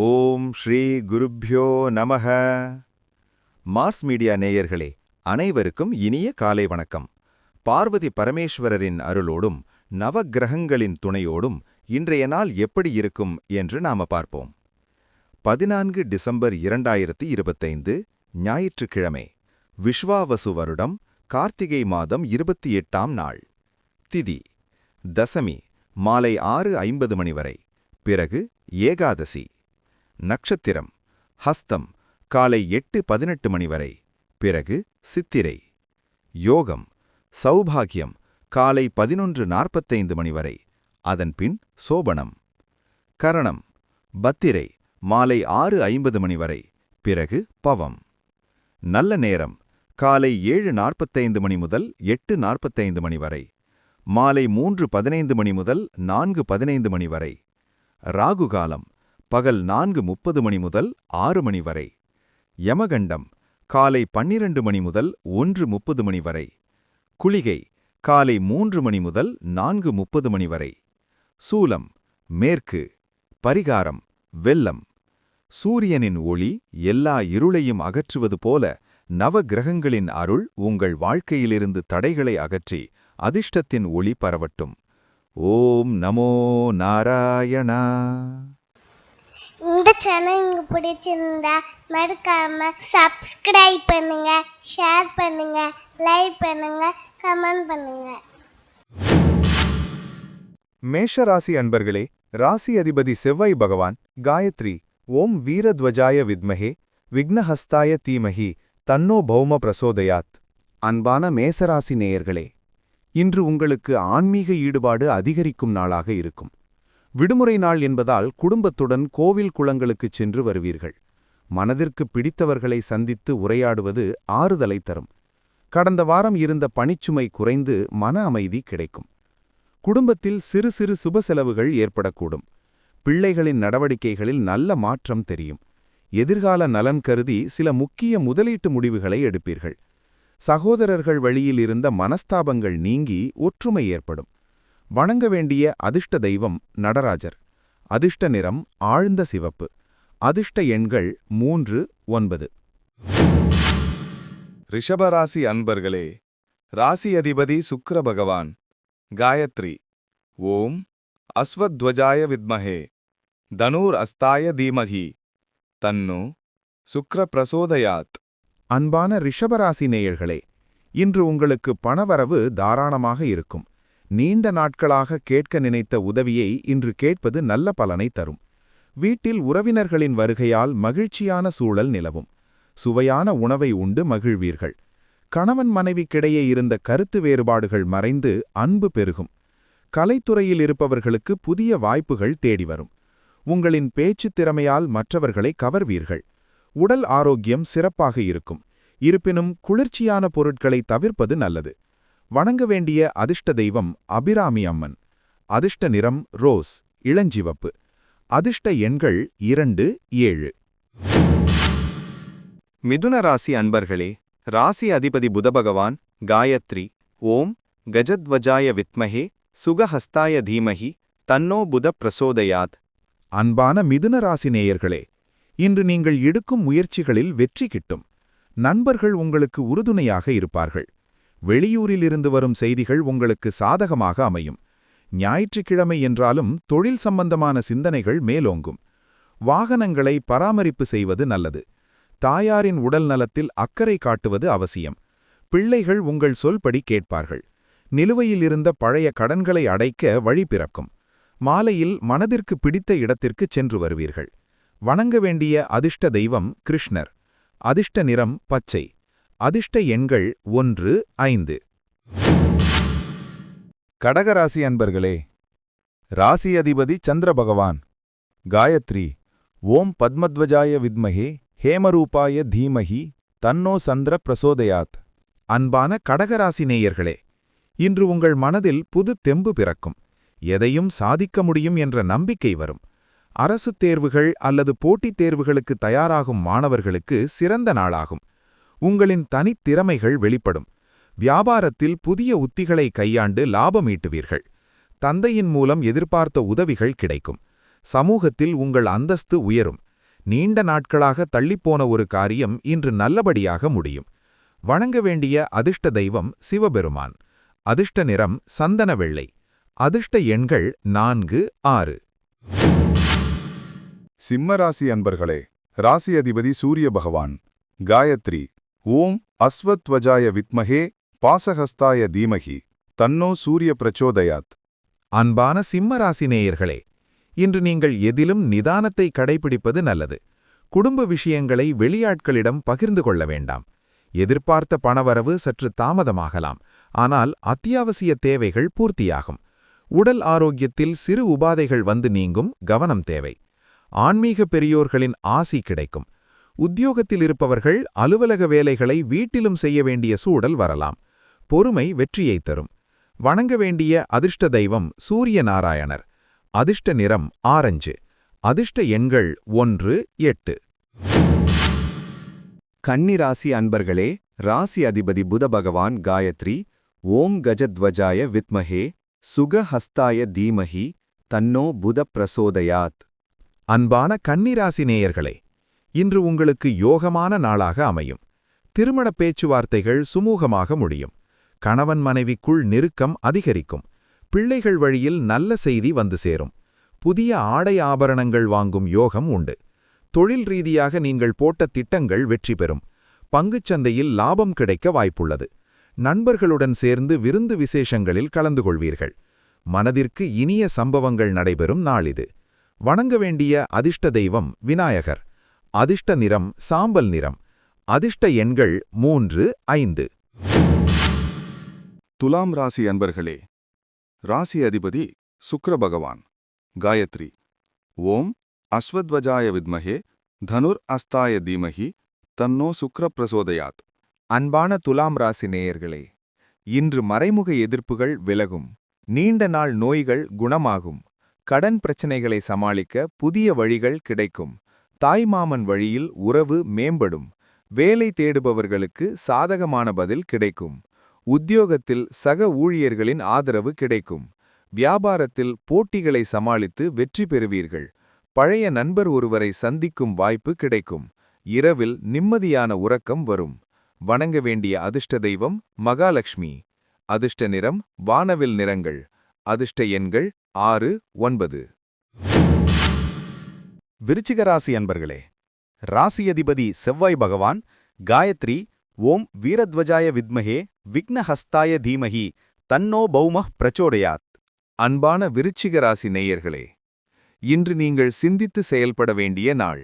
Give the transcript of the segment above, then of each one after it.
ஓம் ஸ்ரீ குருப்யோ நமக. Mass media நேயர்களே, அனைவருக்கும் இனிய காலை வணக்கம். பார்வதி பரமேஸ்வரரின் அருளோடும் நவக்கிரகங்களின் துணையோடும் இன்றைய நாள் எப்படி இருக்கும் என்று நாம பார்ப்போம். 14 டிசம்பர் 2025 ஞாயிற்றுக்கிழமை, விஸ்வாவசு வருடம், கார்த்திகை மாதம் 28ஆம் நாள். திதி தசமி மாலை 6:50 மணி வரை, பிறகு ஏகாதசி. நட்சத்திரம் ஹஸ்தம் காலை 8:18 மணி வரை, பிறகு சித்திரை. யோகம் சௌபாகியம் காலை 11:45 மணி வரை, அதன்பின் சோபனம். கரணம் பத்திரை மாலை 6:50 மணி வரை, பிறகு பவம். நல்ல நேரம் காலை 7:45 மணி முதல் 8:45 மணி வரை, மாலை 3:15 மணி முதல் 4:15 மணி வரை. ராகுகாலம் பகல் 4:30 மணி முதல் 6 மணி வரை. யமகண்டம் காலை 12 மணி முதல் 1:30 மணி வரை. குளிகை காலை 3 மணி முதல் 4:30 மணி வரை. சூலம் மேற்கு. பரிகாரம் வெல்லம். சூரியனின் ஒளி எல்லா இருளையும் அகற்றுவது போல நவக்கிரகங்களின் அருள் உங்கள் வாழ்க்கையிலிருந்து தடைகளை அகற்றி அதிர்ஷ்டத்தின் ஒளி பரவட்டும். ஓம் நமோ நாராயணா. இந்த சேனல் உங்களுக்கு பிடிச்சிருந்தா மறக்காம சப்ஸ்கிரைப் பண்ணுங்க, ஷேர் பண்ணுங்க, லைக் பண்ணுங்க, கமெண்ட் பண்ணுங்க. மேஷராசி அன்பர்களே, ராசி அதிபதி செவ்வாய் பகவான் காயத்ரி ஓம் வீரத்வஜாய வித்மஹே விக்னஹஸ்தாய தீமஹி தன்னோ பௌம பிரசோதயாத். அன்பான மேசராசி நேயர்களே, இன்று உங்களுக்கு ஆன்மீக ஈடுபாடு அதிகரிக்கும் நாளாக இருக்கும். விடுமுறை நாள் என்பதால் குடும்பத்துடன் கோவில் குளங்களுக்குச் சென்று வருவீர்கள். மனதிற்கு பிடித்தவர்களை சந்தித்து உரையாடுவது ஆறுதலை தரும். கடந்த வாரம் இருந்த பணிச்சுமை குறைந்து மன அமைதி கிடைக்கும். குடும்பத்தில் சிறு சிறு சுப செலவுகள் ஏற்படக்கூடும். பிள்ளைகளின் நடவடிக்கைகளில் நல்ல மாற்றம் தெரியும். எதிர்கால நலன் கருதி சில முக்கிய முதலீட்டு முடிவுகளை எடுப்பீர்கள். சகோதரர்கள் வழியில் இருந்த மனஸ்தாபங்கள் நீங்கி ஒற்றுமை ஏற்படும். வணங்க வேண்டிய அதிர்ஷ்ட தெய்வம் நடராஜர். அதிர்ஷ்ட நிறம் ஆழ்ந்த சிவப்பு. அதிர்ஷ்ட எண்கள் 3, 9. ரிஷபராசி அன்பர்களே, ராசி அதிபதி சுக்கிர பகவான் காயத்ரி ஓம் அஸ்வத்வஜாய வித்மஹே தனூர் அஸ்தாய தீமஹி தன்னோ சுக்ர பிரசோதயாத். அன்பான ரிஷபராசி நேயர்களே, இன்று உங்களுக்கு பணவரவு தாராளமாக இருக்கும். நீண்ட நாட்களாக கேட்க நினைத்த உதவியை இன்று கேட்பது நல்ல பலனை தரும். வீட்டில் உறவினர்களின் வருகையால் மகிழ்ச்சியான சூழல் நிலவும். சுவையான உணவை உண்டு மகிழ்வீர்கள். கணவன் மனைவிக்கிடையே இருந்த கருத்து வேறுபாடுகள் மறைந்து அன்பு பெருகும். கலைத்துறையில் இருப்பவர்களுக்கு புதிய வாய்ப்புகள் தேடி வரும். உங்களின் பேச்சுத் திறமையால் மற்றவர்களை கவர்வீர்கள். உடல் ஆரோக்கியம் சிறப்பாக இருக்கும். இருப்பினும் குளிர்ச்சியான பொருட்களை தவிர்ப்பது நல்லது. வணங்க வேண்டிய அதிர்ஷ்ட தெய்வம் அபிராமி அம்மன். அதிர்ஷ்ட நிறம் ரோஸ் இளஞ்சிவப்பு. அதிர்ஷ்ட எண்கள் 2, 7. மிதுன ராசி அன்பர்களே, ராசி அதிபதி புதபகவான் காயத்ரி ஓம் கஜத்வஜாய வித்மஹே சுகஹஸ்தாய தீமஹி தன்னோ புத பிரசோதயாத். அன்பான மிதுன ராசி நேயர்களே, இன்று நீங்கள் எடுக்கும் முயற்சிகளில் வெற்றி கிட்டும். நண்பர்கள் உங்களுக்கு உறுதுணையாக இருப்பார்கள். வெளியூரிலிருந்து வரும் செய்திகள் உங்களுக்கு சாதகமாக அமையும். ஞாயிற்றுக்கிழமை என்றாலும் தொழில் சம்பந்தமான சிந்தனைகள் மேலோங்கும். வாகனங்களை பராமரிப்பு செய்வது நல்லது. தாயாரின் உடல் நலத்தில் அக்கறை காட்டுவது அவசியம். பிள்ளைகள் உங்கள் சொல்படி கேட்பார்கள். நிலுவையில் இருந்த பழைய கடன்களை அடைக்க வழி பிறக்கும். மாலையில் மனதிற்கு பிடித்த இடத்திற்கு சென்று வருவீர்கள். வணங்க வேண்டிய அதிர்ஷ்ட தெய்வம் கிருஷ்ணர். அதிர்ஷ்ட நிறம் பச்சை. அதிர்ஷ்ட எண்கள் 1, 5. கடகராசி அன்பர்களே, ராசி அதிபதி சந்திர பகவான் காயத்ரி ஓம் பத்மத்வஜாய வித்மஹே ஹேமரூபாய தீமஹி தன்னோ சந்திர பிரசோதயாத். அன்பான கடகராசி நேயர்களே, இன்று உங்கள் மனதில் புது தெம்பு பிறக்கும். எதையும் சாதிக்க முடியும் என்ற நம்பிக்கை வரும். அரசுத் தேர்வுகள் அல்லது போட்டித் தேர்வுகளுக்கு தயாராகும் மாணவர்களுக்கு சிறந்த நாளாகும். உங்களின் தனித்திறமைகள் வெளிப்படும். வியாபாரத்தில் புதிய உத்திகளை கையாண்டு லாபம் ஈட்டுவீர்கள். தந்தையின் மூலம் எதிர்பார்த்த உதவிகள் கிடைக்கும். சமூகத்தில் உங்கள் அந்தஸ்து உயரும். நீண்ட நாட்களாக தள்ளிப்போன ஒரு காரியம் இன்று நல்லபடியாக முடியும். வணங்க வேண்டிய அதிர்ஷ்ட தெய்வம் சிவபெருமான். அதிர்ஷ்ட நிறம் சந்தன வெள்ளை. அதிர்ஷ்ட எண்கள் 4, 6. சிம்மராசி அன்பர்களே, ராசி அதிபதி சூரிய பகவான். காயத்ரி. ஓம் அஸ்வத்வஜாய வித்மஹே பாசஹஸ்தாய தீமஹி தன்னோ சூரிய பிரச்சோதயாத். அன்பான சிம்மராசி நேயர்களே, இன்று நீங்கள் எதிலும் நிதானத்தை கடைபிடிப்பது நல்லது. குடும்ப விஷயங்களை வெளியாட்களிடம் பகிர்ந்து கொள்ள வேண்டாம். எதிர்பார்த்த பணவரவு சற்று தாமதமாகலாம், ஆனால் அத்தியாவசிய தேவைகள் பூர்த்தியாகும். உடல் ஆரோக்கியத்தில் சிறு உபாதைகள் வந்து நீங்கும், கவனம் தேவை. ஆன்மீக பெரியோர்களின் ஆசி கிடைக்கும். உத்தியோகத்தில் இருப்பவர்கள் அலுவலக வேலைகளை வீட்டிலும் செய்ய வேண்டிய சூழல் வரலாம். பொறுமை வெற்றியைத் தரும். வணங்க வேண்டிய அதிர்ஷ்ட தெய்வம் சூரிய நாராயணர். அதிர்ஷ்ட நிறம் ஆரஞ்சு. அதிர்ஷ்ட எண்கள் 1, 8. கன்னிராசி அன்பர்களே, ராசி அதிபதி புத பகவான். காயத்ரி. ஓம் கஜத்வஜாய வித்மஹே சுகஹஸ்தாய தீமஹி தன்னோ புத பிரசோதயாத். அன்பான கன்னிராசி நேயர்களே, இன்று உங்களுக்கு யோகமான நாளாக அமையும். திருமண பேச்சுவார்த்தைகள் சுமூகமாக முடியும். கணவன் மனைவிக்குள் நெருக்கம் அதிகரிக்கும். பிள்ளைகள் வழியில் நல்ல செய்தி வந்து சேரும். புதிய ஆடை ஆபரணங்கள் வாங்கும் யோகம் உண்டு. தொழில் ரீதியாக நீங்கள் போட்ட திட்டங்கள் வெற்றி பெறும். பங்குச்சந்தையில் லாபம் கிடைக்க வாய்ப்புள்ளது. நண்பர்களுடன் சேர்ந்து விருந்து விசேஷங்களில் கலந்து கொள்வீர்கள். மனதிற்கு இனிய சம்பவங்கள் நடைபெறும் நாளிது. வணங்க வேண்டிய அதிர்ஷ்ட தெய்வம் விநாயகர். அதிர்ஷ்ட நிறம் சாம்பல் நிறம். அதிர்ஷ்ட எண்கள் 3, 5. துலாம் ராசி அன்பர்களே, ராசி அதிபதி சுக்கிர பகவான். காயத்ரி. ஓம் அஸ்வத்வஜாய வித்மஹே தனுர் அஸ்தாய தீமஹி தன்னோ சுக்கிர பிரசோதயாத். அன்பான துலாம் ராசி நேயர்களே, இன்று மறைமுக எதிர்ப்புகள் விலகும். நீண்ட நாள் நோய்கள் குணமாகும். கடன் பிரச்சனைகளை சமாளிக்க புதிய வழிகள் கிடைக்கும். தாய்மாமன் வழியில் உறவு மேம்படும். வேலை தேடுபவர்களுக்கு சாதகமான பதில் கிடைக்கும். உத்தியோகத்தில் சக ஊழியர்களின் ஆதரவு கிடைக்கும். வியாபாரத்தில் போட்டிகளை சமாளித்து வெற்றி பெறுவீர்கள். பழைய நண்பர் ஒருவரை சந்திக்கும் வாய்ப்பு கிடைக்கும். இரவில் நிம்மதியான உறக்கம் வரும். வணங்க வேண்டிய அதிர்ஷ்ட தெய்வம் மகாலட்சுமி. அதிர்ஷ்ட நிறம் வானவில் நிறங்கள். அதிர்ஷ்ட எண்கள் 6, 9. விருச்சிக ராசி அன்பர்களே, ராசி அதிபதி செவ்வாய் பகவான். காயத்ரி. ஓம் வீரத்வஜாய வித்மஹே விக்னஹஸ்தாய தீமஹி தன்னோ பௌமஹ் பிரச்சோடயாத். அன்பான விருச்சிக ராசி நேயர்களே, இன்று நீங்கள் சிந்தித்து செயல்பட வேண்டிய நாள்.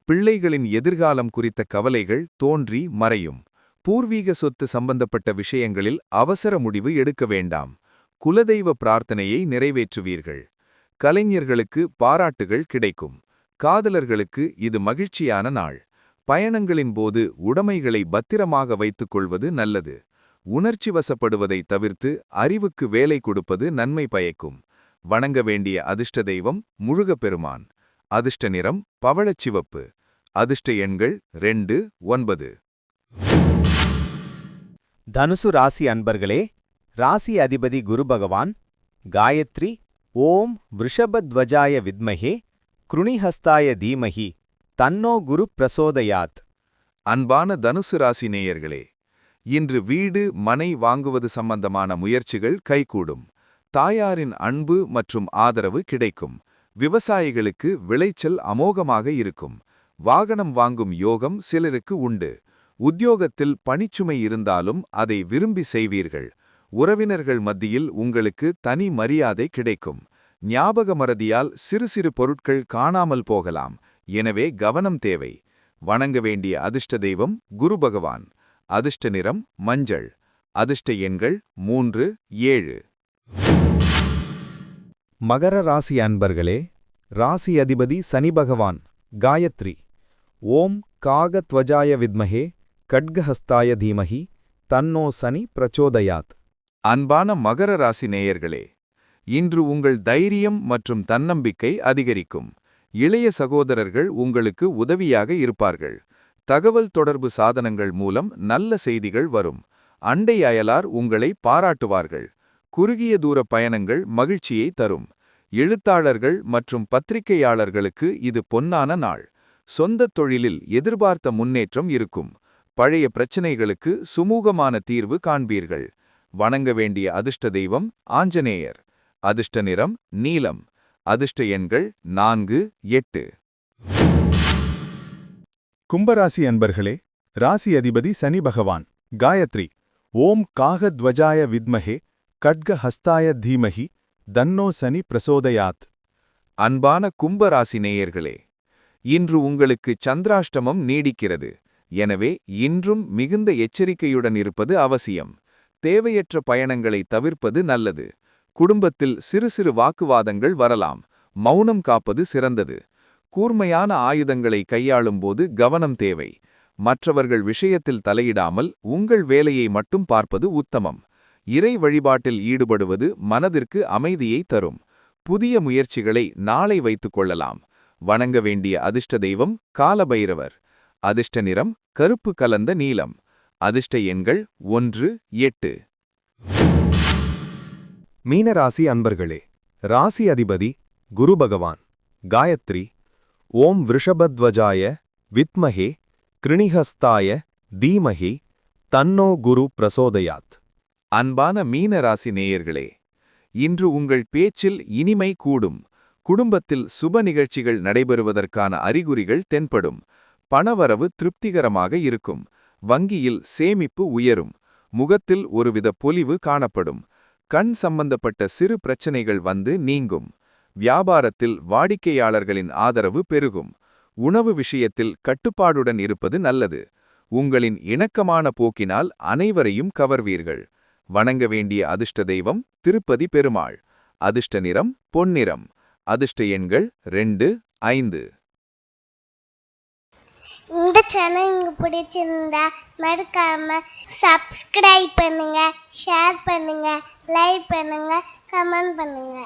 பிள்ளைகளின் எதிர்காலம் குறித்த கவலைகள் தோன்றி மறையும். பூர்வீக சொத்து சம்பந்தப்பட்ட விஷயங்களில் அவசர முடிவு எடுக்க வேண்டாம். குலதெய்வ பிரார்த்தனையை நிறைவேற்றுவீர்கள். கலைஞர்களுக்கு பாராட்டுகள் கிடைக்கும். காதலர்களுக்கு இது மகிழ்ச்சியான நாள். பயணங்களின் போது உடைமைகளை பத்திரமாக வைத்துக் கொள்வது நல்லது. உணர்ச்சி வசப்படுவதை தவிர்த்து அறிவுக்கு வேலை கொடுப்பது நன்மை பயக்கும். வணங்க வேண்டிய அதிர்ஷ்ட தெய்வம் முருகப்பெருமான். அதிர்ஷ்ட நிறம் பவழச்சிவப்பு. அதிர்ஷ்ட எண்கள் 2, 9. தனுசு ராசி அன்பர்களே, ராசி அதிபதி குரு பகவான். காயத்ரி. ஓம் விருஷபத்வஜாய வித்மஹே கிருணிஹஸ்தாய தீமஹி தன்னோ குரு பிரசோதயாத். அன்பான தனுசு ராசி நேயர்களே, இன்று வீடு மனை வாங்குவது சம்பந்தமான முயற்சிகள் கைகூடும். தாயாரின் அன்பு மற்றும் ஆதரவு கிடைக்கும். விவசாயிகளுக்கு விளைச்சல் அமோகமாக இருக்கும். வாகனம் வாங்கும் யோகம் சிலருக்கு உண்டு. உத்தியோகத்தில் பணிச்சுமை இருந்தாலும் அதை விரும்பி செய்வீர்கள். உறவினர்கள் மத்தியில் உங்களுக்கு தனி மரியாதை கிடைக்கும். ஞாபக மறதியால் சிறு சிறு பொருட்கள் காணாமல் போகலாம். எனவே கவனம் தேவை. வணங்க வேண்டிய அதிர்ஷ்ட தெய்வம் குரு பகவான். அதிர்ஷ்ட நிறம் மஞ்சள். அதிர்ஷ்ட எண்கள் 3, 7. மகர ராசி அன்பர்களே, ராசி அதிபதி சனி பகவான். காயத்ரி. ஓம் காகத்வஜாய வித்மஹே கட்கஹஸ்தாய தீமஹி தன்னோ சனி பிரச்சோதயாத். அன்பான மகர ராசி நேயர்களே, இன்று உங்கள் தைரியம் மற்றும் தன்னம்பிக்கை அதிகரிக்கும். இளைய சகோதரர்கள் உங்களுக்கு உதவியாக இருப்பார்கள். தகவல் தொடர்பு சாதனங்கள் மூலம் நல்ல செய்திகள் வரும். அண்டை அயலார் உங்களை பாராட்டுவார்கள். குறுகிய தூர பயணங்கள் மகிழ்ச்சியை தரும். எழுத்தாளர்கள் மற்றும் பத்திரிகையாளர்களுக்கு இது பொன்னான நாள். சொந்த தொழிலில் எதிர்பார்த்த முன்னேற்றம் இருக்கும். பழைய பிரச்சனைகளுக்கு சுமூகமான தீர்வு காண்பீர்கள். வணங்க வேண்டிய அதிர்ஷ்ட தெய்வம் ஆஞ்சநேயர். அதிர்ஷ்ட நிறம் நீலம். அதிர்ஷ்ட எண்கள் 4, 8. கும்பராசி அன்பர்களே, ராசி அதிபதி சனி பகவான். காயத்ரி. ஓம் காகத்வஜாய வித்மஹே கட்கஹஸ்தாய தீமஹி தன்னோ சனி பிரசோதயாத். அன்பான கும்பராசி நேயர்களே, இன்று உங்களுக்கு சந்திராஷ்டமம் நீடிக்கிறது. எனவே இன்றும் மிகுந்த எச்சரிக்கையுடன் இருப்பது அவசியம். தேவையற்ற பயணங்களை தவிர்ப்பது நல்லது. குடும்பத்தில் சிறு சிறு வாக்குவாதங்கள் வரலாம். மௌனம் காப்பது சிறந்தது. கூர்மையான ஆயுதங்களை கையாளும்போது கவனம் தேவை. மற்றவர்கள் விஷயத்தில் தலையிடாமல் உங்கள் வேலையை மட்டும் பார்ப்பது உத்தமம். இறை வழிபாட்டில் ஈடுபடுவது மனதிற்கு அமைதியை தரும். புதிய முயற்சிகளை நாளை வைத்துக் கொள்ளலாம். வணங்க வேண்டிய அதிர்ஷ்ட தெய்வம் காலபைரவர். அதிர்ஷ்ட நிறம் கருப்பு கலந்த நீலம். அதிர்ஷ்ட எண்கள் 1, 8. மீனராசி அன்பர்களே, ராசி அதிபதி குரு பகவான். காயத்ரி. ஓம் விருஷபத்வஜாய வித்மஹே கிருணிஹஸ்தாய தீமஹி தன்னோ குரு பிரசோதயாத். அன்பான மீனராசி நேயர்களே, இன்று உங்கள் பேச்சில் இனிமை கூடும். குடும்பத்தில் சுப நிகழ்ச்சிகள் நடைபெறுவதற்கான அறிகுறிகள் தென்படும். பணவரவு திருப்திகரமாக இருக்கும். வங்கியில் சேமிப்பு உயரும். முகத்தில் ஒருவித பொலிவு காணப்படும். கண் சம்பந்தப்பட்ட சிறு பிரச்சனைகள் வந்து நீங்கும். வியாபாரத்தில் வாடிக்கையாளர்களின் ஆதரவு பெருகும். உணவு விஷயத்தில் கட்டுப்பாடுடன் இருப்பது நல்லது. உங்களின் இணக்கமான போக்கினால் அனைவரையும் கவர்வீர்கள். வணங்க வேண்டிய அதிர்ஷ்ட தெய்வம் திருப்பதி பெருமாள். அதிர்ஷ்ட நிறம் பொன்னிறம். அதிர்ஷ்ட எண்கள் 2, 5. இந்த சேனல் உங்களுக்கு பிடிச்சிருந்தா மறக்காம சப்ஸ்கிரைப் பண்ணுங்க, ஷேர் பண்ணுங்க, லைக் பண்ணுங்க, கமெண்ட் பண்ணுங்க.